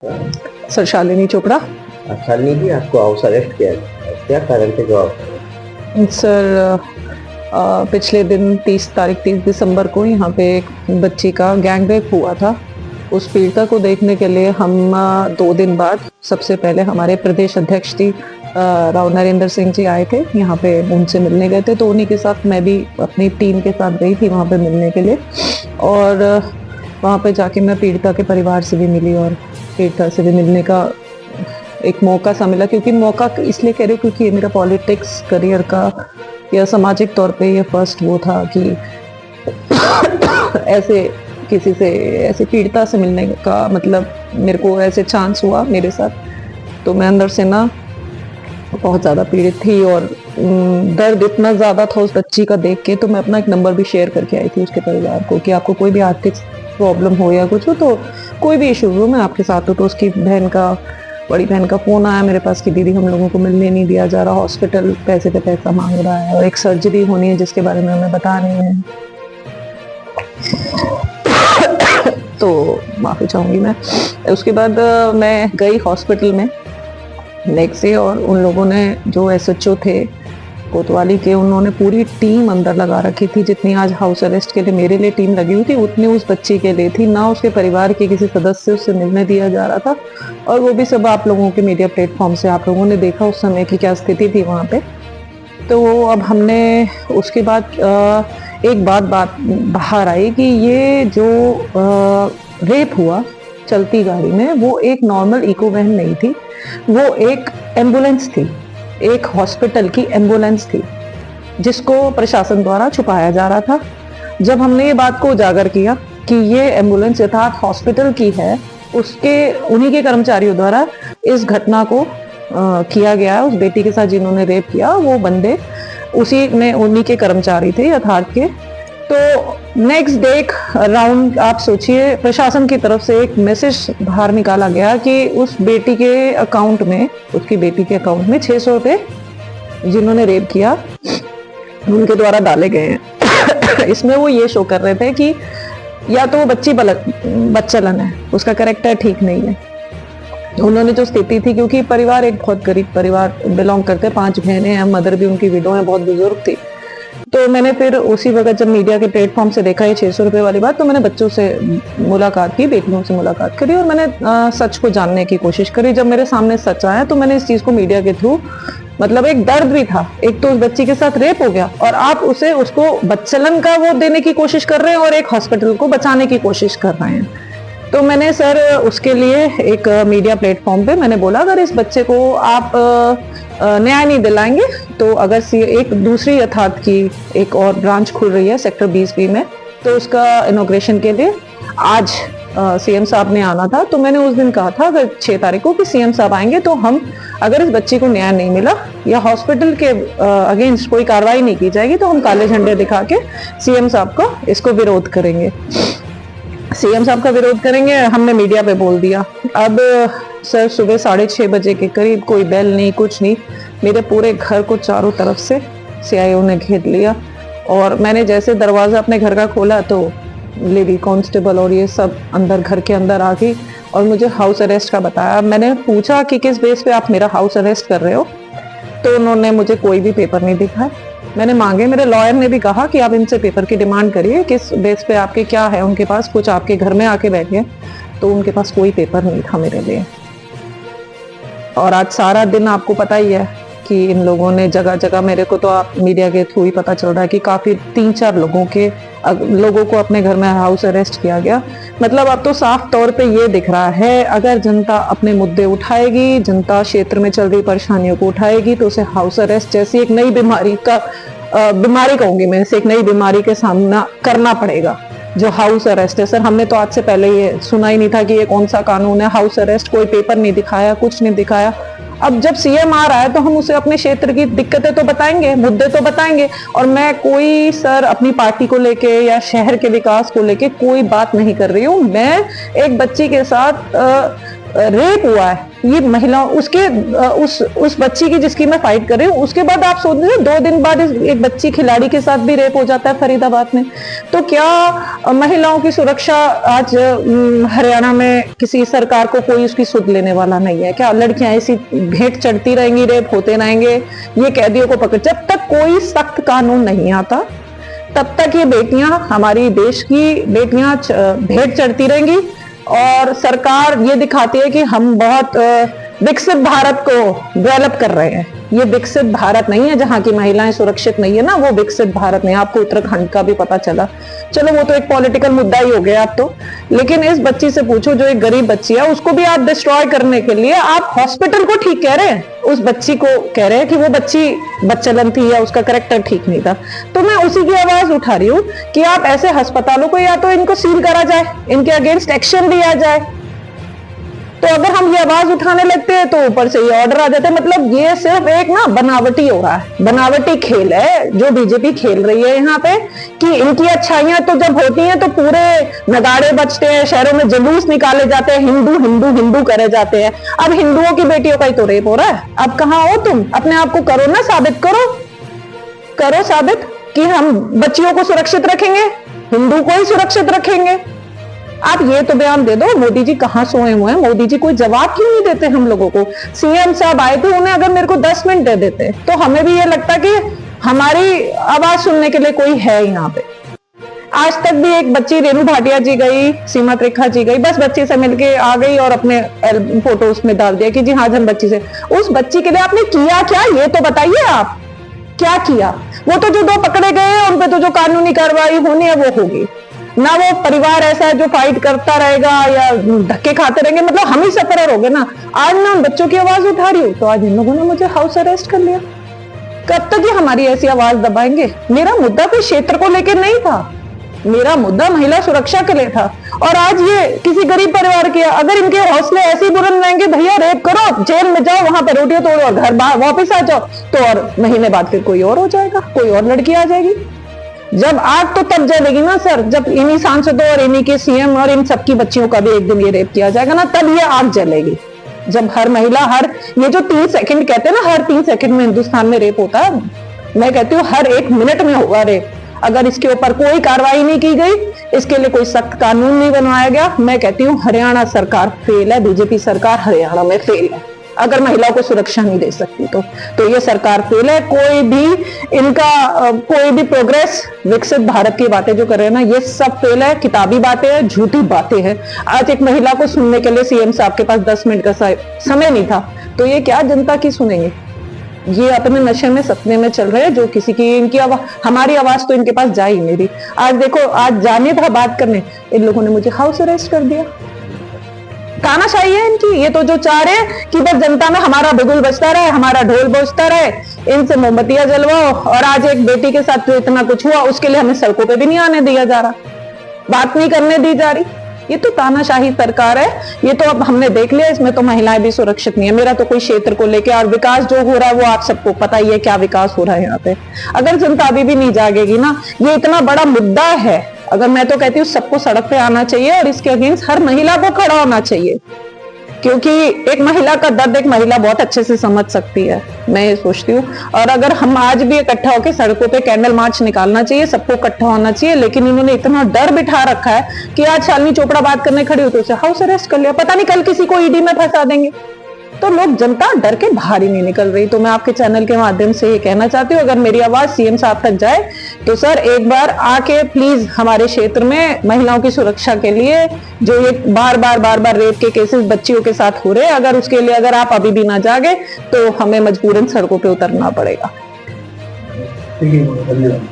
Sir Shalini Chopra. Shalini जी, आपको house arrest किया है, क्या कारण थे जो सर पिछले दिन 30 दिसंबर को यहाँ पे एक बच्ची का गैंग रेप हुआ था। उस पीड़िता को देखने के लिए हम 2 दिन बाद सबसे पहले हमारे प्रदेश अध्यक्ष जी राव नरेंद्र सिंह जी आए थे, यहाँ पे उनसे मिलने गए थे। तो उन्हीं के साथ मैं भी अपनी टीम के साथ गई थी वहाँ पे मिलने के लिए, और वहाँ पे जाके मैं पीड़िता के परिवार से भी मिली और पीड़िता से भी मिलने का एक मौका सा मिला। क्योंकि मौका इसलिए कह रही हूँ क्योंकि ये मेरा पॉलिटिक्स करियर का या सामाजिक तौर पे ये फर्स्ट वो था कि ऐसे किसी से, ऐसे पीड़िता से मिलने का, मतलब मेरे को ऐसे चांस हुआ मेरे साथ। तो मैं अंदर से ना बहुत ज़्यादा पीड़ित थी और दर्द इतना ज़्यादा था उस बच्ची का देख के। तो मैं अपना एक नंबर भी शेयर करके आई थी उसके परिवार को कि आपको कोई भी आर्थिक प्रॉब्लम हो या कुछ हो, तो कोई भी इशू हो, मैं आपके साथ हूँ। तो उसकी बड़ी बहन का फ़ोन आया मेरे पास कि दीदी हम लोगों को मिलने नहीं दिया जा रहा, हॉस्पिटल पैसे पे पैसा मांग रहा है और एक सर्जरी होनी है जिसके बारे में हमें बता नहीं है। तो माफ़ी चाहूँगी मैं। उसके बाद मैं गई हॉस्पिटल में नेक्स्ट डे, और उन लोगों ने जो एसएचओ थे कोतवाली के, उन्होंने पूरी टीम अंदर लगा रखी थी। जितनी आज हाउस अरेस्ट के लिए मेरे लिए टीम लगी हुई थी, उतनी उस बच्ची के लिए थी। ना उसके परिवार के किसी सदस्य उससे मिलने दिया जा रहा था, और वो भी सब आप लोगों के मीडिया प्लेटफॉर्म से आप लोगों ने देखा उस समय की क्या स्थिति थी वहाँ पे। तो अब हमने उसके बाद एक बात बाहर आई कि ये जो रेप हुआ चलती गाड़ी में, वो एक नॉर्मल इको वैन नहीं थी, वो एक एम्बुलेंस थी, एक हॉस्पिटल की एम्बुलेंस थी जिसको प्रशासन द्वारा छुपाया जा रहा था। जब हमने ये बात को उजागर किया कि ये एम्बुलेंस यथार्थ हॉस्पिटल की है, उन्हीं के कर्मचारियों द्वारा इस घटना को किया गया। उस बेटी के साथ जिन्होंने रेप किया वो बंदे उन्हीं के कर्मचारी थे यथार्थ के। तो नेक्स्ट डे एक राउंड, आप सोचिए, प्रशासन की तरफ से एक मैसेज बाहर निकाला गया कि उस बेटी के अकाउंट में, उसकी बेटी के अकाउंट में 600 रुपए जिन्होंने रेप किया उनके द्वारा डाले गए हैं। इसमें वो ये शो कर रहे थे कि या तो वो बच्ची बच्चलन है, उसका कैरेक्टर ठीक नहीं है। उन्होंने जो स्थिति थी, क्योंकि परिवार एक बहुत गरीब परिवार बिलोंग करते, 5 बहनें हैं, मदर भी उनकी विडो है, बहुत बुजुर्ग थी। तो मैंने फिर उसी वक्त जब मीडिया के प्लेटफॉर्म से देखा ये 600 रुपए वाली बात, तो मैंने बच्चों से मुलाकात की, बेटियों से मुलाकात करी, और मैंने सच को जानने की कोशिश करी। जब मेरे सामने सच आया तो मैंने इस चीज को मीडिया के थ्रू, मतलब एक दर्द भी था, एक तो उस बच्ची के साथ रेप हो गया और आप उसको बच्चलन का वो देने की कोशिश कर रहे हैं और एक हॉस्पिटल को बचाने की कोशिश कर रहे हैं। तो मैंने सर उसके लिए एक मीडिया प्लेटफॉर्म पे मैंने बोला, अगर इस बच्चे को आप न्याय नहीं दिलाएंगे तो अगर एक दूसरी यथार्थ की एक और ब्रांच खुल रही है सेक्टर 20B में, तो उसका इनॉग्रेशन के लिए आज सीएम साहब ने आना था। तो मैंने उस दिन कहा था अगर 6 तारीख को कि सीएम साहब आएंगे तो हम, अगर इस बच्ची को न्याय नहीं मिला या हॉस्पिटल के अगेंस्ट कोई कार्रवाई नहीं की जाएगी, तो हम काले झंडे दिखा के सीएम साहब का इसको विरोध करेंगे, सीएम साहब का विरोध करेंगे। हमने मीडिया पे बोल दिया। अब सर सुबह 6:30 बजे के करीब, कोई बेल नहीं, कुछ नहीं, मेरे पूरे घर को चारों तरफ से सीआईओ ने घेर लिया, और मैंने जैसे दरवाजा अपने घर का खोला तो लेडी कांस्टेबल और ये सब अंदर, घर के अंदर आ गई और मुझे हाउस अरेस्ट का बताया। मैंने पूछा कि किस बेस पे आप मेरा हाउस अरेस्ट कर रहे हो, तो उन्होंने मुझे कोई भी पेपर नहीं दिखाया। मैंने मांगे, मेरे लॉयर ने भी कहा कि आप इनसे पेपर की डिमांड करिए, किस बेस पे आपके क्या है, उनके पास कुछ आपके घर में आके बैठे, तो उनके पास कोई पेपर नहीं था मेरे लिए। और आज सारा दिन आपको पता ही है कि इन लोगों ने जगह जगह, मेरे को तो आप मीडिया के थ्रू ही पता चल रहा है कि काफी 3-4 लोगों को अपने घर में हाउस अरेस्ट किया गया। मतलब अब तो साफ तौर पे ये दिख रहा है, अगर जनता अपने मुद्दे उठाएगी, जनता क्षेत्र में चल रही परेशानियों को उठाएगी, तो उसे हाउस अरेस्ट जैसी एक नई बीमारी कहूंगी मैं, इसे एक नई बीमारी के सामना करना पड़ेगा जो हाउस अरेस्ट है। सर हमने तो आज से पहले ये सुना ही नहीं था कि ये कौन सा कानून है, हाउस अरेस्ट, कोई पेपर नहीं दिखाया, कुछ नहीं दिखाया। अब जब सीएम आ रहा है तो हम उसे अपने क्षेत्र की दिक्कतें तो बताएंगे, मुद्दे तो बताएंगे। और मैं कोई सर अपनी पार्टी को लेके या शहर के विकास को लेके कोई बात नहीं कर रही हूँ। मैं एक बच्ची के साथ रेप हुआ है, ये महिला उसके उस बच्ची की जिसकी मैं फाइट कर रही हूँ, उसके बाद आप सोच लीजिए 2 दिन बाद एक बच्ची खिलाड़ी के साथ भी रेप हो जाता है फरीदाबाद में। तो क्या महिलाओं की सुरक्षा आज हरियाणा में किसी सरकार को कोई उसकी सुध लेने वाला नहीं है क्या? लड़कियां ऐसी भेंट चढ़ती रहेंगी, रेप होते रहेंगे, ये कैदियों को पकड़, जब तक कोई सख्त कानून नहीं आता तब तक ये बेटियां, हमारी देश की बेटियां भेंट चढ़ती रहेंगी और सरकार ये दिखाती है कि हम बहुत विकसित भारत को डेवलप कर रहे हैं। ये विकसित भारत नहीं है, जहां की महिलाएं सुरक्षित नहीं है ना, वो विकसित भारत नहीं। आपको उत्तराखंड का भी पता चला, चलो वो तो एक पॉलिटिकल मुद्दा ही हो गया अब तो। लेकिन इस बच्ची से पूछो जो एक गरीब बच्ची है, उसको भी आप डिस्ट्रॉय करने के लिए आप हॉस्पिटल को ठीक कह रहे हैं, उस बच्ची को कह रहे हैं कि वो बच्ची बच्चलन थी या उसका कैरेक्टर ठीक नहीं था। तो मैं उसी की आवाज उठा रही हूँ कि आप ऐसे अस्पतालों को या तो इनको सील करा जाए, इनके अगेंस्ट एक्शन लिया जाए। तो अगर हम ये आवाज उठाने लगते हैं तो ऊपर से ये ऑर्डर आ जाते हैं। मतलब ये सिर्फ एक ना बनावटी हो रहा है, बनावटी खेल है जो बीजेपी खेल रही है यहाँ पे, कि इनकी अच्छाइयां तो जब होती हैं तो पूरे नगाड़े बजते हैं, शहरों में जुलूस निकाले जाते हैं, हिंदू हिंदू हिंदू करे जाते हैं। अब हिंदुओं की बेटियों का ही तो रेप हो रहा है। अब कहाँ हो तुम? अपने आप को करो ना साबित, करो साबित कि हम बच्चियों को सुरक्षित रखेंगे, हिंदू को ही सुरक्षित रखेंगे। आप ये तो बयान दे दो। मोदी जी कहाँ सोए हुए हैं? मोदी जी कोई जवाब क्यों नहीं देते हम लोगों को? सीएम साहब आए थे, उन्हें अगर मेरे को 10 मिनट दे देते तो हमें भी ये लगता कि हमारी आवाज सुनने के लिए कोई है यहाँ पे। आज तक भी एक बच्ची रेणु भाटिया जी गई, सीमा त्रिखा जी गई, बस बच्ची से मिलके आ गई और अपने फोटो उसमें डाल दिया कि जी हाँ हम बच्ची से। उस बच्ची के लिए आपने किया क्या, ये तो बताइए आप क्या किया? वो तो जो 2 पकड़े गए उन पे तो जो कानूनी कार्रवाई होनी है वो होगी ना। वो परिवार ऐसा है जो फाइट करता रहेगा या धक्के खाते रहेंगे, मतलब हम ही सफर हो गए ना। आज मैं उन बच्चों की आवाज उठा रही हूँ तो आज इन लोगों ने मुझे हाउस अरेस्ट कर लिया। कब तक ये हमारी ऐसी आवाज दबाएंगे? मेरा मुद्दा कोई क्षेत्र को लेकर नहीं था, मेरा मुद्दा महिला सुरक्षा के लिए था। और आज ये किसी गरीब परिवार की, अगर इनके हौसले ऐसे ही बुलंद रहेंगे, भैया रेप करो, जेल में जाओ, वहां पर रोटियां तोड़ो और घर वापिस आ जाओ, तो और महीने बाद फिर कोई और हो जाएगा, कोई और लड़की आ जाएगी। जब आग तो तब जलेगी ना सर, जब इन्हीं सांसदों और इन्हीं के सीएम और इन सबकी बच्चियों का भी एक दिन ये रेप किया जाएगा ना, तब ये आग जलेगी। जब हर महिला, हर ये जो 3 सेकंड कहते हैं ना, हर 3 सेकंड में हिंदुस्तान में रेप होता है, मैं कहती हूँ हर 1 मिनट में होगा रेप। अगर इसके ऊपर कोई कार्रवाई नहीं की गई, इसके लिए कोई सख्त कानून नहीं बनवाया गया, मैं कहती हूँ हरियाणा सरकार फेल है, बीजेपी सरकार हरियाणा में फेल है। अगर महिलाओं को सुरक्षा नहीं दे सकती तो ये सरकार फेल है। कोई भी प्रोग्रेस, विकसित भारत की बातें जो कर रहे हैं ना, ये सब फेल है, किताबी बातें हैं, झूठी बातें हैं। आज एक महिला को सुनने के लिए सीएम साहब के पास 10 मिनट का समय नहीं था, तो ये क्या जनता की सुनेंगे? ये अपने नशे में, सपने में चल रहे हैं, जो किसी की इनकी हमारी आवाज तो इनके पास जा ही नहीं रही। आज देखो, आज जाने था बात करने, इन लोगों ने मुझे हाउस अरेस्ट कर दिया। तानाशाही है इनकी। ये तो जो चाह रहे हैं कि बस जनता में हमारा बिगुल बजता रहे, हमारा ढोल बजता रहे, इनसे मोमबत्तियां जलवाओ। और आज एक बेटी के साथ जो इतना कुछ हुआ, उसके लिए हमें सड़कों पे भी नहीं आने दिया जा रहा, बात नहीं करने दी जा रही। ये तो तानाशाही सरकार है। ये तो अब हमने देख लिया, इसमें तो महिलाएं भी सुरक्षित नहीं है। मेरा तो कोई क्षेत्र को लेके, और विकास जो हो रहा है वो आप सबको पता ही है, क्या विकास हो रहा है यहाँ पे। अगर जनता अभी भी नहीं जागेगी ना, ये इतना बड़ा मुद्दा है, अगर मैं तो कहती हूँ सबको सड़क पे आना चाहिए और इसके अगेंस्ट हर महिला को खड़ा होना चाहिए, क्योंकि एक महिला का दर्द एक महिला बहुत अच्छे से समझ सकती है, मैं ये सोचती हूँ। और अगर हम आज भी इकट्ठा होकर सड़कों पे कैंडल मार्च निकालना चाहिए, सबको इकट्ठा होना चाहिए। लेकिन इन्होंने इतना डर बिठा रखा है कि आज शालिनी चोपड़ा बात करने खड़ी हो तो उसे हाउस अरेस्ट कर लिया, पता नहीं कल किसी को ईडी में फंसा देंगे। तो लोग, जनता डर के बाहर ही नहीं निकल रही। तो मैं आपके चैनल के माध्यम से ये कहना चाहती हूँ, अगर मेरी आवाज सीएम साहब तक जाए तो सर एक बार आके प्लीज हमारे क्षेत्र में महिलाओं की सुरक्षा के लिए, जो ये बार बार रेप के केसेस बच्चियों के साथ हो रहे हैं, अगर उसके लिए अगर आप अभी भी ना जागे तो हमें मजबूरन सड़कों पे उतरना पड़ेगा। ठीक है, धन्यवाद।